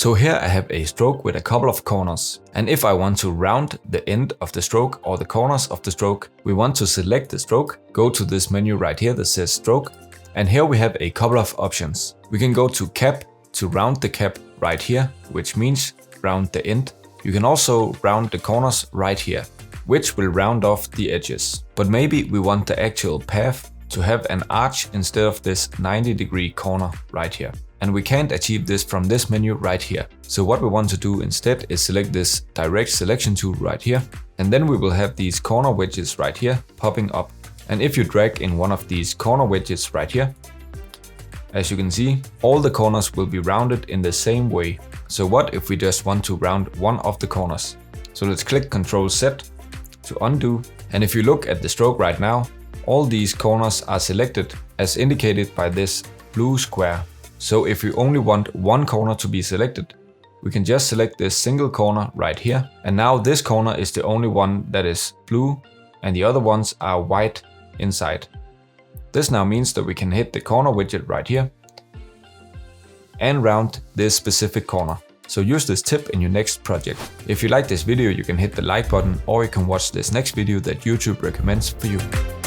So here I have a stroke with a couple of corners. And if I want to round the end of the stroke or the corners of the stroke, we want to select the stroke, go to this menu right here that says stroke. And here we have a couple of options. We can go to cap to round the cap right here, which means round the end. You can also round the corners right here, which will round off the edges. But maybe we want the actual path to have an arch instead of this 90-degree corner right here. And we can't achieve this from this menu right here. So what we want to do instead is select this direct selection tool right here. And then we will have these corner wedges right here popping up. And if you drag in one of these corner wedges right here, as you can see, all the corners will be rounded in the same way. So what if we just want to round one of the corners? So let's click Ctrl Z to undo. And if you look at the stroke right now, all these corners are selected as indicated by this blue square. So if you only want one corner to be selected, we can just select this single corner right here. And now this corner is the only one that is blue and the other ones are white inside. This now means that we can hit the corner widget right here and round this specific corner. So use this tip in your next project. If you like this video, you can hit the like button or you can watch this next video that YouTube recommends for you.